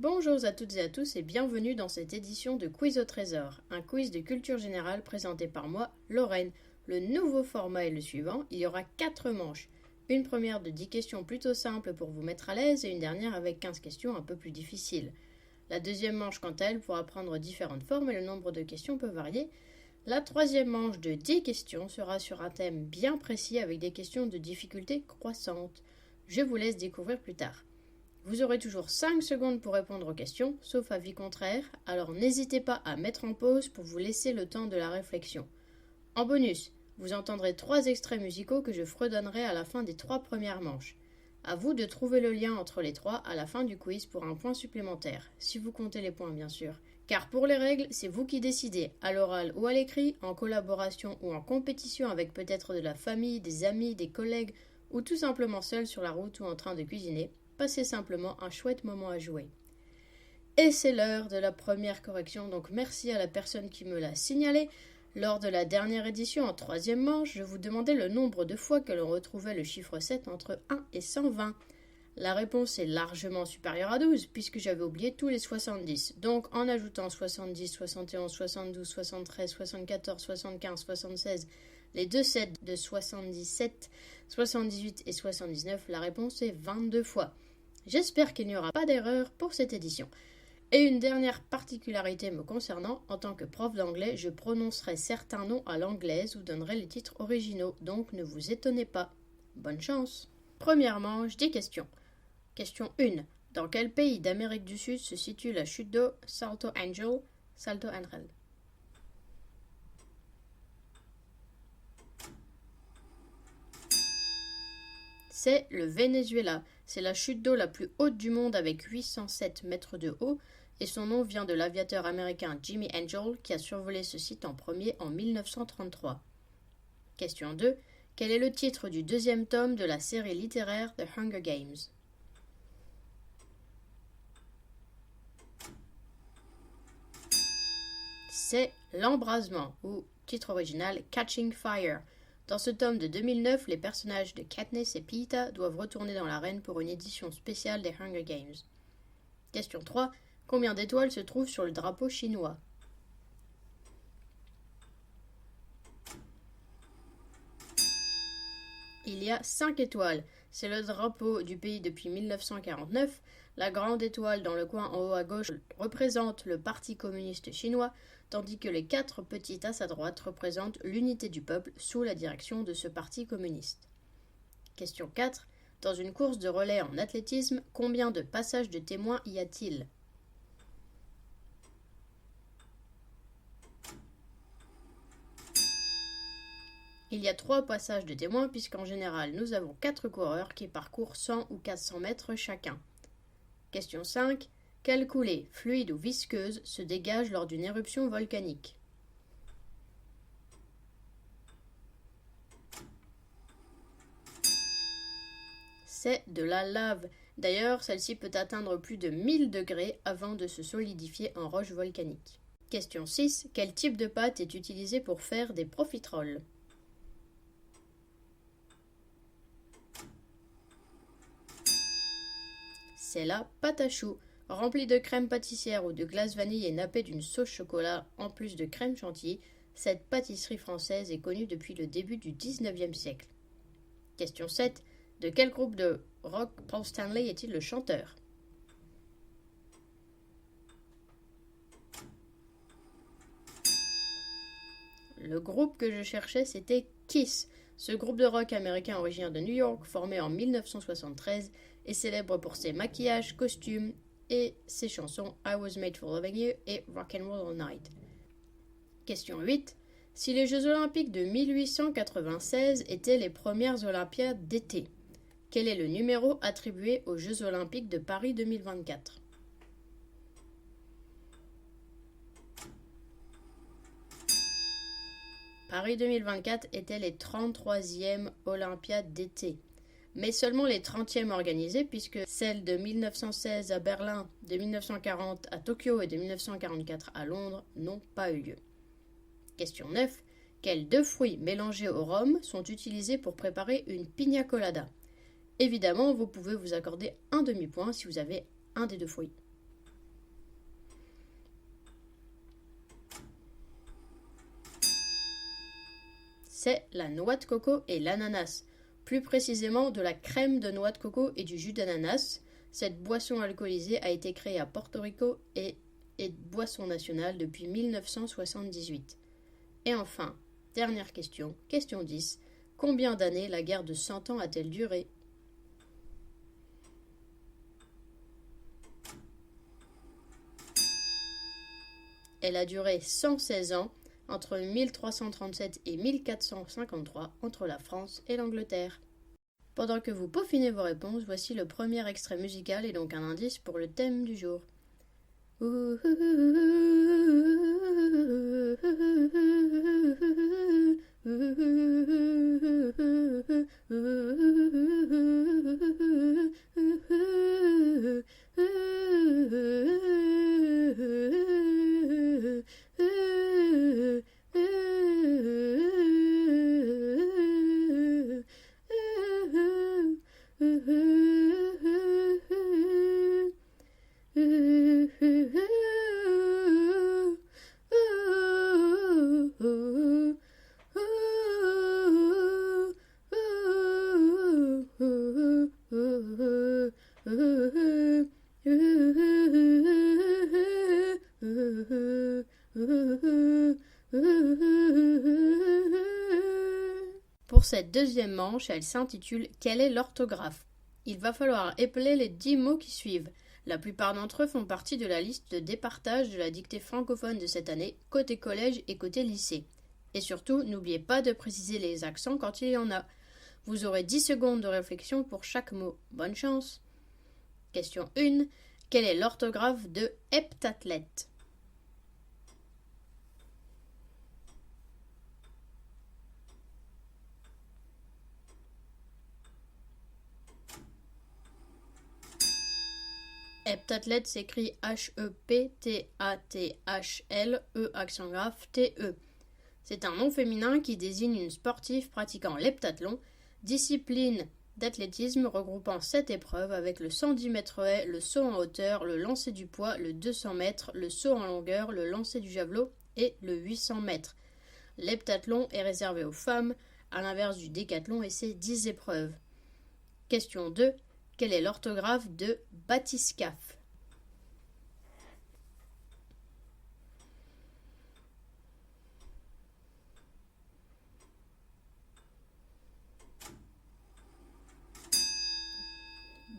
Bonjour à toutes et à tous et bienvenue dans cette édition de Quiz au Trésor, un quiz de culture générale présenté par moi, Lorraine. Le nouveau format est le suivant, il y aura 4 manches. Une première de 10 questions plutôt simples pour vous mettre à l'aise et une dernière avec 15 questions un peu plus difficiles. La deuxième manche, quant à elle, pourra prendre différentes formes et le nombre de questions peut varier. La troisième manche de 10 questions sera sur un thème bien précis avec des questions de difficulté croissante. Je vous laisse découvrir plus tard. Vous aurez toujours 5 secondes pour répondre aux questions, sauf avis contraire, alors n'hésitez pas à mettre en pause pour vous laisser le temps de la réflexion. En bonus, vous entendrez 3 extraits musicaux que je fredonnerai à la fin des 3 premières manches. À vous de trouver le lien entre les 3 à la fin du quiz pour un point supplémentaire, si vous comptez les points bien sûr. Car pour les règles, c'est vous qui décidez, à l'oral ou à l'écrit, en collaboration ou en compétition avec peut-être de la famille, des amis, des collègues, ou tout simplement seul sur la route ou en train de cuisiner. Passez simplement un chouette moment à jouer. Et c'est l'heure de la première correction, donc merci à la personne qui me l'a signalé. Lors de la dernière édition en 3e manche, je vous demandais le nombre de fois que l'on retrouvait le chiffre 7 entre 1 et 120. La réponse est largement supérieure à 12, puisque j'avais oublié tous les 70. Donc en ajoutant 70, 71, 72, 73, 74, 75, 76, les deux sets de 77, 78 et 79, la réponse est 22 fois. J'espère qu'il n'y aura pas d'erreur pour cette édition. Et une dernière particularité me concernant, en tant que prof d'anglais, je prononcerai certains noms à l'anglaise ou donnerai les titres originaux, donc ne vous étonnez pas. Bonne chance. Première manche, 10 questions. Question 1. Dans quel pays d'Amérique du Sud se situe la chute d'eau Salto Angel? C'est le Venezuela. C'est la chute d'eau la plus haute du monde avec 807 mètres de haut et son nom vient de l'aviateur américain Jimmy Angel qui a survolé ce site en premier en 1933. Question 2. Quel est le titre du 2e tome de la série littéraire The Hunger Games? C'est L'Embrasement, ou titre original Catching Fire. Dans ce tome de 2009, les personnages de Katniss et Peeta doivent retourner dans l'arène pour une édition spéciale des Hunger Games. Question 3. Combien d'étoiles se trouvent sur le drapeau chinois? Il y a 5 étoiles. C'est le drapeau du pays depuis 1949. La grande étoile dans le coin en haut à gauche représente le Parti communiste chinois, tandis que les 4 petites à sa droite représentent l'unité du peuple sous la direction de ce parti communiste. Question 4. Dans une course de relais en athlétisme, combien de passages de témoins y a-t-il? Il y a 3 passages de témoins puisqu'en général nous avons 4 coureurs qui parcourent 100 ou 400 mètres chacun. Question 5. Quelle coulée, fluide ou visqueuse, se dégage lors d'une éruption volcanique? C'est de la lave. D'ailleurs, celle-ci peut atteindre plus de 1000 degrés avant de se solidifier en roche volcanique. Question 6. Quel type de pâte est utilisé pour faire des profiteroles? C'est la pâte à choux. Remplie de crème pâtissière ou de glace vanille et nappée d'une sauce chocolat en plus de crème chantilly, cette pâtisserie française est connue depuis le début du XIXe siècle. Question 7. De quel groupe de rock Paul Stanley est-il le chanteur? Le groupe que je cherchais, c'était Kiss. Ce groupe de rock américain originaire de New York, formé en 1973, est célèbre pour ses maquillages, costumes et ses chansons I Was Made for Loving You et Rock'n'Roll All Night. Question 8. Si les Jeux Olympiques de 1896 étaient les premières Olympiades d'été, quel est le numéro attribué aux Jeux Olympiques de Paris 2024? Paris 2024 étaient les 33e Olympiades d'été, mais seulement les 30e organisées puisque celles de 1916 à Berlin, de 1940 à Tokyo et de 1944 à Londres n'ont pas eu lieu. Question 9. Quels 2 fruits mélangés au rhum sont utilisés pour préparer une pina colada? Évidemment, vous pouvez vous accorder un demi-point si vous avez un des 2 fruits. C'est la noix de coco et l'ananas. Plus précisément de la crème de noix de coco et du jus d'ananas. Cette boisson alcoolisée a été créée à Porto Rico et est boisson nationale depuis 1978. Et enfin, dernière question, question 10. Combien d'années la guerre de 100 ans a-t-elle duré ? Elle a duré 116 ans, entre 1337 et 1453, entre la France et l'Angleterre. Pendant que vous peaufinez vos réponses, voici le premier extrait musical et donc un indice pour le thème du jour. Pour cette deuxième manche, elle s'intitule « Quelle est l'orthographe ?» Il va falloir épeler les 10 mots qui suivent. La plupart d'entre eux font partie de la liste de départage de la dictée francophone de cette année, côté collège et côté lycée. Et surtout, n'oubliez pas de préciser les accents quand il y en a. Vous aurez 10 secondes de réflexion pour chaque mot. Bonne chance. Question 1. Quelle est l'orthographe de heptathlète ? Heptathlète s'écrit H-E-P-T-A-T-H-L-E accent grave T-E. C'est un nom féminin qui désigne une sportive pratiquant l'heptathlon, discipline d'athlétisme regroupant 7 épreuves avec le 110 mètres haies, le saut en hauteur, le lancer du poids, le 200 mètres, le saut en longueur, le lancer du javelot et le 800 mètres. L'heptathlon est réservé aux femmes, à l'inverse du décathlon et ses 10 épreuves. Question 2. Quelle est l'orthographe de bathyscaphe ?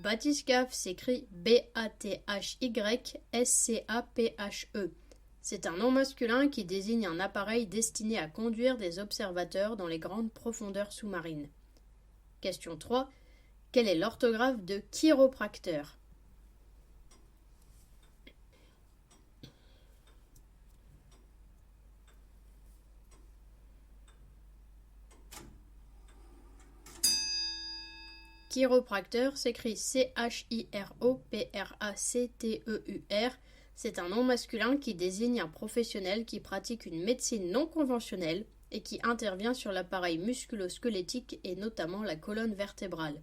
Bathyscaphe s'écrit B-A-T-H-Y-S-C-A-P-H-E. C'est un nom masculin qui désigne un appareil destiné à conduire des observateurs dans les grandes profondeurs sous-marines. Question 3. Quelle est l'orthographe de chiropracteur ? Chiropracteur s'écrit C-H-I-R-O-P-R-A-C-T-E-U-R. C'est un nom masculin qui désigne un professionnel qui pratique une médecine non conventionnelle et qui intervient sur l'appareil musculo-squelettique et notamment la colonne vertébrale.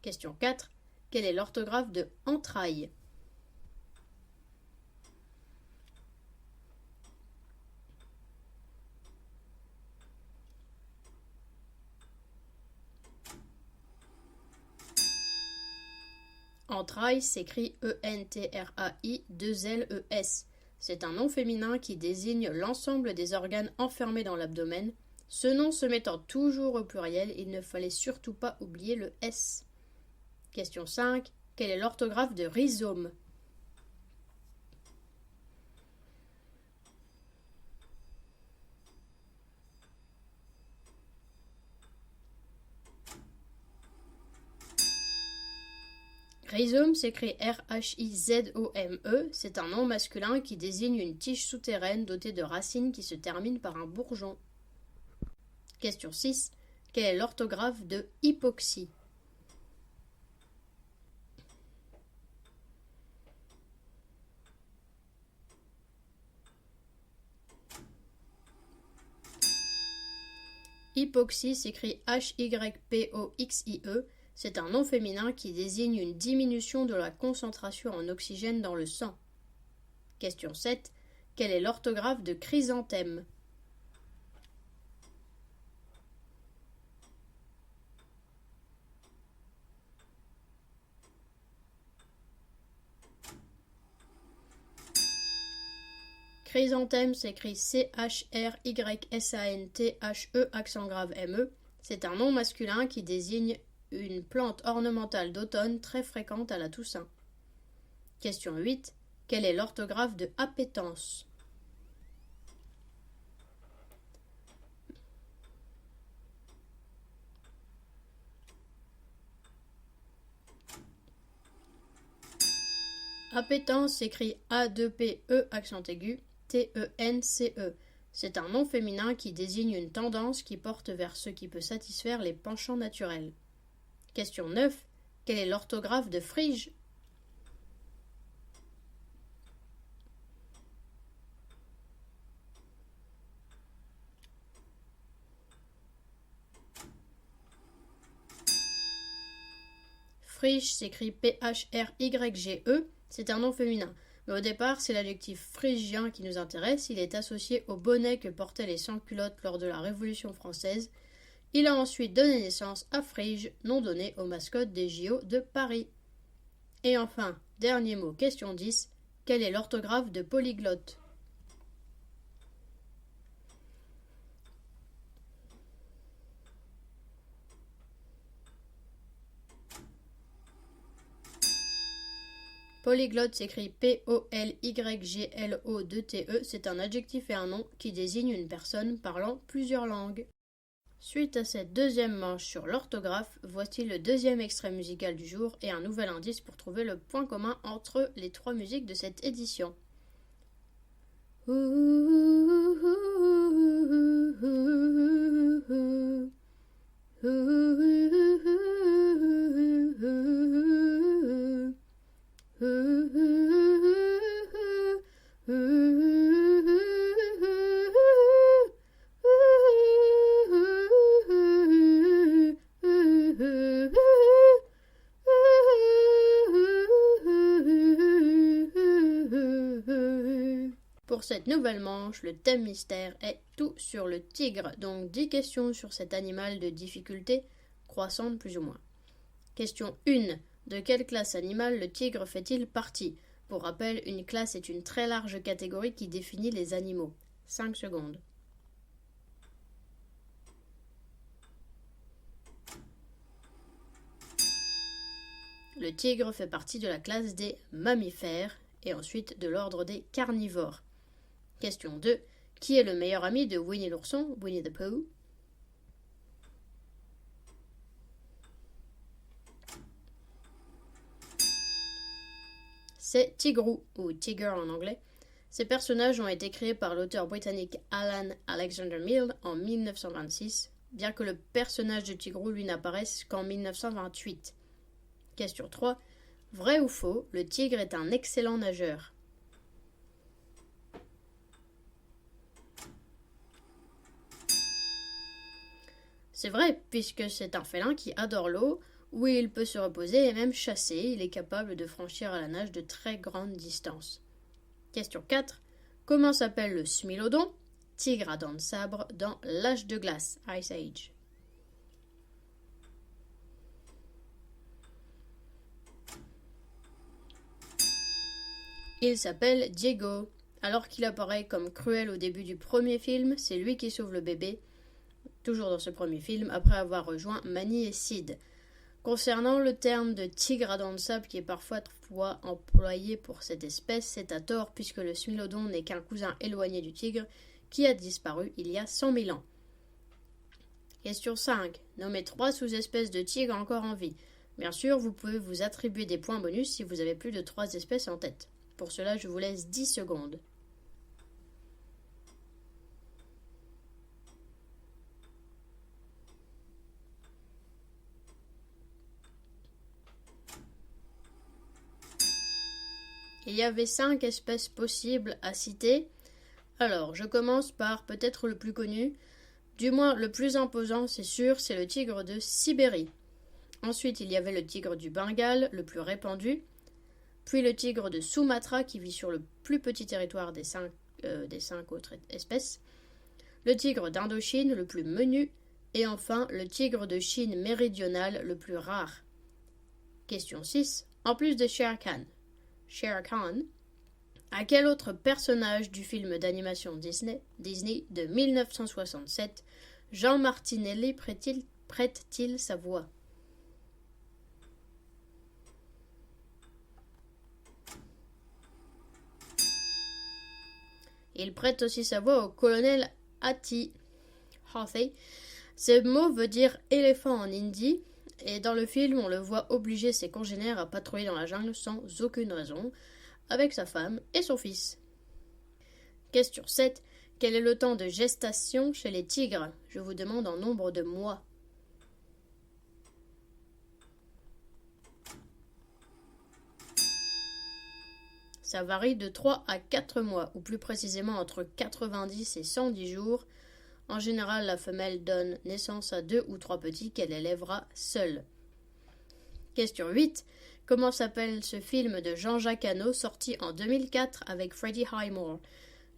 Question 4. Quelle est l'orthographe de entraille ? Entrailles s'écrit E-N-T-R-A-I-2-L-E-S. C'est un nom féminin qui désigne l'ensemble des organes enfermés dans l'abdomen. Ce nom se mettant toujours au pluriel, il ne fallait surtout pas oublier le S. Question 5. Quelle est l'orthographe de rhizome ? Rhizome s'écrit R-H-I-Z-O-M-E. C'est un nom masculin qui désigne une tige souterraine dotée de racines qui se terminent par un bourgeon. Question 6. Quelle est l'orthographe de hypoxie ? Hypoxie s'écrit H-Y-P-O-X-I-E. C'est un nom féminin qui désigne une diminution de la concentration en oxygène dans le sang. Question 7. Quelle est l'orthographe de chrysanthème ? Chrysanthème s'écrit CHRYSANTHE accent grave ME. C'est un nom masculin qui désigne une plante ornementale d'automne très fréquente à la Toussaint. Question 8. Quelle est l'orthographe de appétence? Appétence s'écrit A2PE accent aigu TENCE. C'est un nom féminin qui désigne une tendance qui porte vers ce qui peut satisfaire les penchants naturels. Question 9. Quelle est l'orthographe de frige? Frige s'écrit PHRYGE. C'est un nom féminin. Mais au départ, c'est l'adjectif phrygien qui nous intéresse. Il est associé au bonnet que portaient les sans-culottes lors de la Révolution française. Il a ensuite donné naissance à Frige, nom donné aux mascottes des JO de Paris. Et enfin, dernier mot, question 10. Quelle est l'orthographe de polyglotte? Polyglotte s'écrit POLYGLO2TE. C'est un adjectif et un nom qui désigne une personne parlant plusieurs langues. Suite à cette deuxième manche sur l'orthographe, voici le deuxième extrait musical du jour et un nouvel indice pour trouver le point commun entre les trois musiques de cette édition. Pour cette nouvelle manche, le thème mystère est tout sur le tigre, donc 10 questions sur cet animal de difficulté croissante plus ou moins. Question 1. De quelle classe animale le tigre fait-il partie? Pour rappel, une classe est une très large catégorie qui définit les animaux. 5 secondes. Le tigre fait partie de la classe des mammifères et ensuite de l'ordre des carnivores. Question 2. Qui est le meilleur ami de Winnie l'ourson, Winnie the Pooh? C'est Tigrou, ou Tiger en anglais. Ces personnages ont été créés par l'auteur britannique Alan Alexander Milne en 1926, bien que le personnage de Tigrou lui n'apparaisse qu'en 1928. Question 3. Vrai ou faux, le tigre est un excellent nageur? C'est vrai, puisque c'est un félin qui adore l'eau, où il peut se reposer et même chasser. Il est capable de franchir à la nage de très grandes distances. Question 4. Comment s'appelle le smilodon, tigre à dents de sabre, dans l'âge de glace, Ice Age? Il s'appelle Diego. Alors qu'il apparaît comme cruel au début du premier film, c'est lui qui sauve le bébé, toujours dans ce premier film, après avoir rejoint Manny et Sid. Concernant le terme de tigre à dents de sable qui est parfois employé pour cette espèce, c'est à tort puisque le smilodon n'est qu'un cousin éloigné du tigre qui a disparu il y a 100 000 ans. Question 5. Nommez 3 sous-espèces de tigres encore en vie. Bien sûr, vous pouvez vous attribuer des points bonus si vous avez plus de 3 espèces en tête. Pour cela, je vous laisse 10 secondes. Il y avait 5 espèces possibles à citer. Alors, je commence par peut-être le plus connu, du moins le plus imposant, c'est sûr, c'est le tigre de Sibérie. Ensuite, il y avait le tigre du Bengale, le plus répandu, puis le tigre de Sumatra qui vit sur le plus petit territoire des 5 autres espèces, le tigre d'Indochine, le plus menu, et enfin le tigre de Chine méridionale, le plus rare. Question 6. En plus de Shere Khan, À quel autre personnage du film d'animation Disney de 1967 Jean Martinelli prête-t-il sa voix? Il prête aussi sa voix au colonel Hathi. Ce mot veut dire éléphant en hindi, et dans le film, on le voit obliger ses congénères à patrouiller dans la jungle sans aucune raison, avec sa femme et son fils. Question 7. Quel est le temps de gestation chez les tigres? Je vous demande en nombre de mois. Ça varie de 3 à 4 mois, ou plus précisément entre 90 et 110 jours. En général, la femelle donne naissance à 2 ou 3 petits qu'elle élèvera seule. Question 8. Comment s'appelle ce film de Jean-Jacques Hano sorti en 2004 avec Freddie Highmore?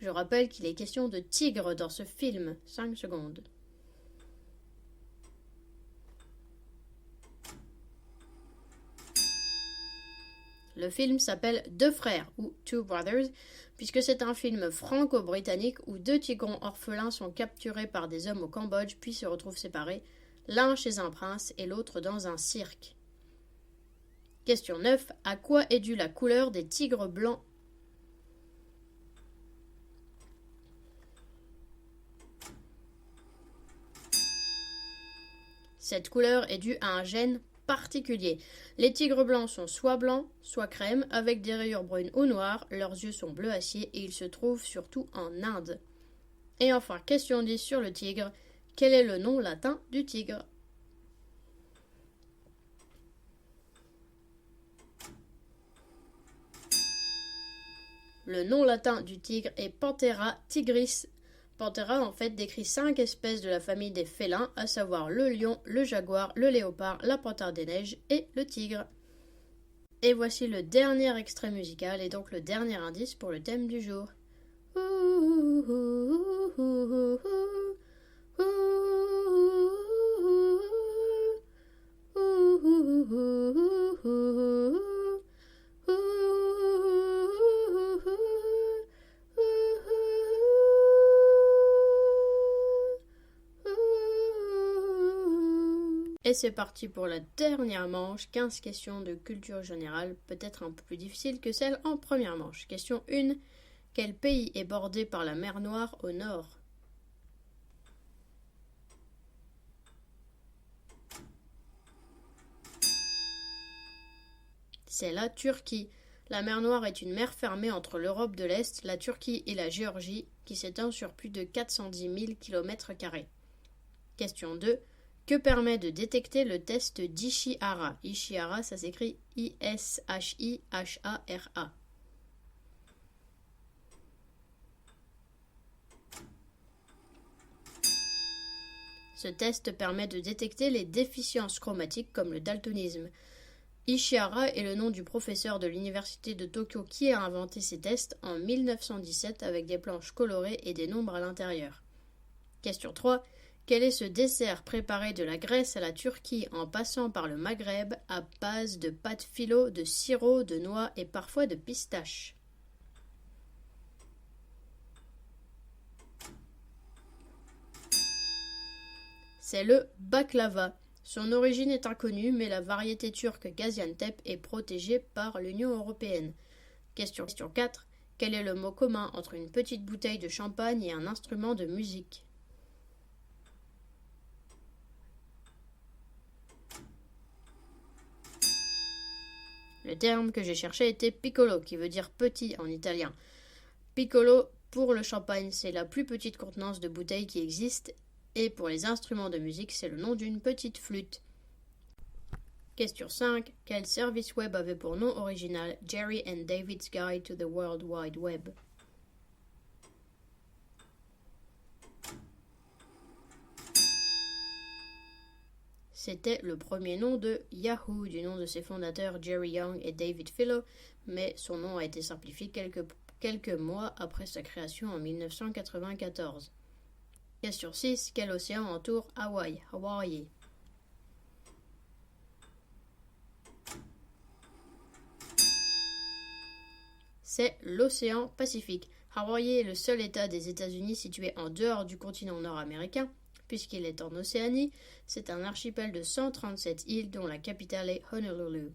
Je rappelle qu'il est question de tigre dans ce film. 5 secondes. Le film s'appelle Deux frères ou Two Brothers, puisque c'est un film franco-britannique où 2 tigrons orphelins sont capturés par des hommes au Cambodge puis se retrouvent séparés, l'un chez un prince et l'autre dans un cirque. Question 9. À quoi est due la couleur des tigres blancs? Cette couleur est due à un gène particulier. Les tigres blancs sont soit blancs, soit crème, avec des rayures brunes ou noires, leurs yeux sont bleu acier et ils se trouvent surtout en Inde. Et enfin, question 10 sur le tigre. Quel est le nom latin du tigre? Le nom latin du tigre est Panthera tigris. Panthera en fait décrit 5 espèces de la famille des félins, à savoir le lion, le jaguar, le léopard, la panthère des neiges et le tigre. Et voici le dernier extrait musical et donc le dernier indice pour le thème du jour. Et c'est parti pour la dernière manche, 15 questions de culture générale, peut-être un peu plus difficiles que celle en première manche. Question 1. Quel pays est bordé par la mer Noire au nord? C'est la Turquie. La mer Noire est une mer fermée entre l'Europe de l'Est, la Turquie et la Géorgie, qui s'étend sur plus de 410 000 km². Question 2. Que permet de détecter le test d'Ishihara? Ishihara, ça s'écrit I-S-H-I-H-A-R-A. Ce test permet de détecter les déficiences chromatiques comme le daltonisme. Ishihara est le nom du professeur de l'université de Tokyo qui a inventé ces tests en 1917 avec des planches colorées et des nombres à l'intérieur. Question 3. Quel est ce dessert préparé de la Grèce à la Turquie en passant par le Maghreb à base de pâte phyllo, de sirop, de noix et parfois de pistaches? C'est le baklava. Son origine est inconnue, mais la variété turque Gaziantep est protégée par l'Union européenne. Question 4. Quel est le mot commun entre une petite bouteille de champagne et un instrument de musique? Le terme que j'ai cherché était piccolo, qui veut dire petit en italien. Piccolo, pour le champagne, c'est la plus petite contenance de bouteille qui existe, et pour les instruments de musique, c'est le nom d'une petite flûte. Question 5. Quel service web avait pour nom original Jerry and David's Guide to the World Wide Web? C'était le premier nom de Yahoo, du nom de ses fondateurs Jerry Young et David Philo, mais son nom a été simplifié quelques mois après sa création en 1994. Question 6. Quel océan entoure Hawaï? Hawaii. c'est l'océan Pacifique. Hawaï est le seul État des États-Unis situé en dehors du continent nord-américain, puisqu'il est en Océanie. C'est un archipel de 137 îles dont la capitale est Honolulu.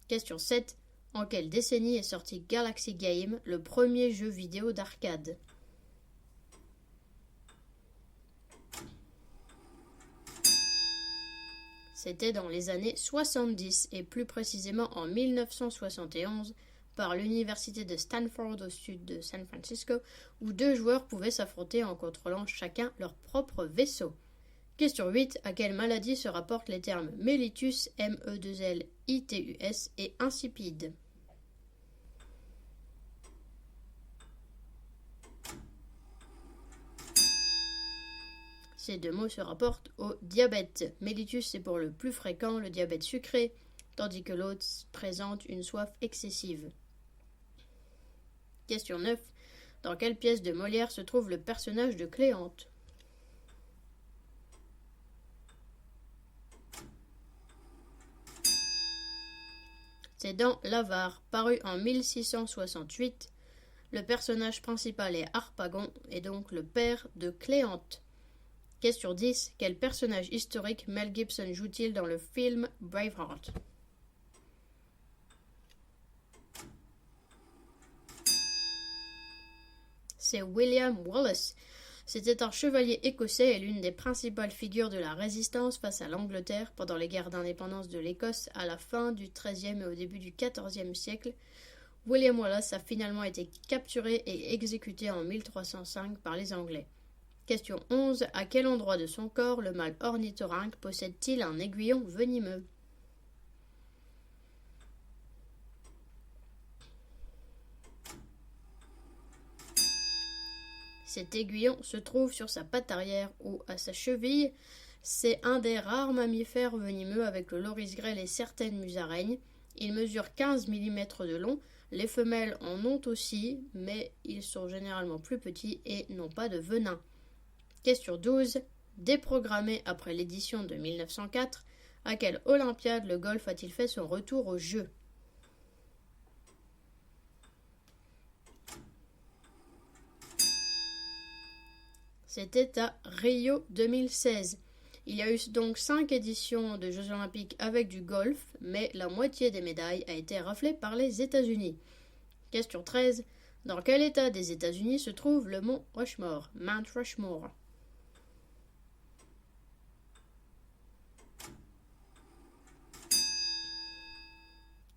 Question 7. En quelle décennie est sorti Galaxy Game, le premier jeu vidéo d'arcade? C'était dans les années 70 et plus précisément en 1971 par l'université de Stanford au sud de San Francisco où deux joueurs pouvaient s'affronter en contrôlant chacun leur propre vaisseau. Question 8. À quelle maladie se rapportent les termes mellitus, M-E-2-L-I-T-U-S et insipide? Ces deux mots se rapportent au diabète. Mellitus c'est pour le plus fréquent, le diabète sucré, tandis que l'autre présente une soif excessive. Question 9. Dans quelle pièce de Molière se trouve le personnage de Cléante? C'est dans l'Avare, paru en 1668. Le personnage principal est Harpagon et donc le père de Cléante. Question 10. Quel personnage historique Mel Gibson joue-t-il dans le film Braveheart? C'est William Wallace. C'était un chevalier écossais et l'une des principales figures de la résistance face à l'Angleterre pendant les guerres d'indépendance de l'Écosse à la fin du XIIIe et au début du XIVe siècle. William Wallace a finalement été capturé et exécuté en 1305 par les Anglais. Question 11. À quel endroit de son corps le mâle ornithorynque possède-t-il un aiguillon venimeux? Cet aiguillon se trouve sur sa patte arrière ou à sa cheville. C'est un des rares mammifères venimeux avec le loris grêle et certaines musaraignes. Il mesure 15 mm de long. Les femelles en ont aussi, mais ils sont généralement plus petits et n'ont pas de venin. Question 12. Déprogrammé après l'édition de 1904, à quelle Olympiade le golf a-t-il fait son retour aux Jeux? C'était à Rio 2016. Il y a eu donc 5 éditions de Jeux Olympiques avec du golf, mais la moitié des médailles a été raflée par les États-Unis. Question 13. Dans quel état des États-Unis se trouve le mont Rushmore, Mount Rushmore?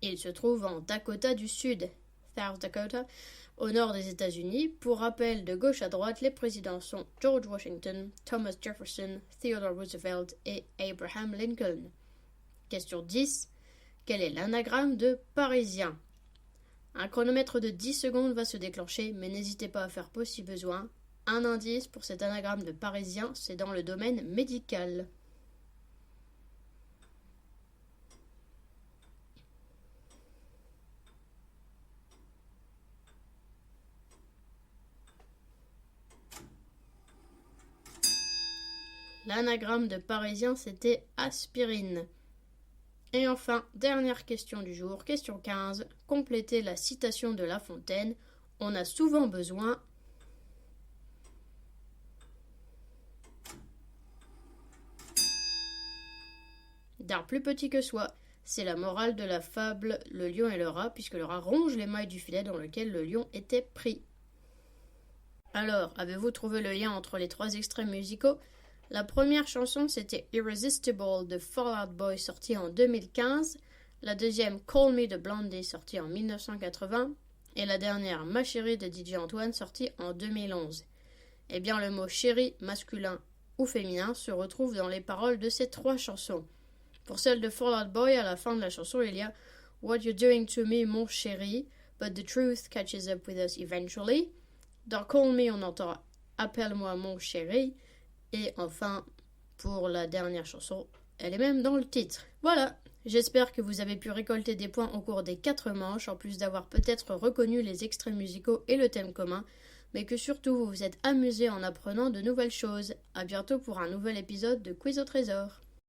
Il se trouve en Dakota du Sud, South Dakota, au nord des États-Unis. Pour rappel, de gauche à droite, les présidents sont George Washington, Thomas Jefferson, Theodore Roosevelt et Abraham Lincoln. Question 10. Quel est l'anagramme de Parisien? Un chronomètre de 10 secondes va se déclencher, mais n'hésitez pas à faire pause si besoin. Un indice pour cet anagramme de Parisien, c'est dans le domaine médical. L'anagramme de Parisien, c'était aspirine. Et enfin, dernière question du jour, question 15. Complétez la citation de La Fontaine. On a souvent besoin d'un plus petit que soi. C'est la morale de la fable Le lion et le rat, puisque le rat ronge les mailles du filet dans lequel le lion était pris. Alors, avez-vous trouvé le lien entre les trois extraits musicaux? La première chanson, c'était Irresistible de Fall Out Boy, sorti en 2015. La deuxième, Call Me de Blondie, sorti en 1980. Et la dernière, Ma chérie de DJ Antoine, sorti en 2011. Eh bien, le mot chérie, masculin ou féminin, se retrouve dans les paroles de ces trois chansons. Pour celle de Fall Out Boy, à la fin de la chanson, il y a What you're doing to me, mon chéri, but the truth catches up with us eventually. Dans Call Me, on entend Appelle-moi mon chéri. Et enfin, pour la dernière chanson, elle est même dans le titre. Voilà, j'espère que vous avez pu récolter des points au cours des 4 manches, en plus d'avoir peut-être reconnu les extraits musicaux et le thème commun, mais que surtout vous vous êtes amusé en apprenant de nouvelles choses. À bientôt pour un nouvel épisode de Quiz au Trésor.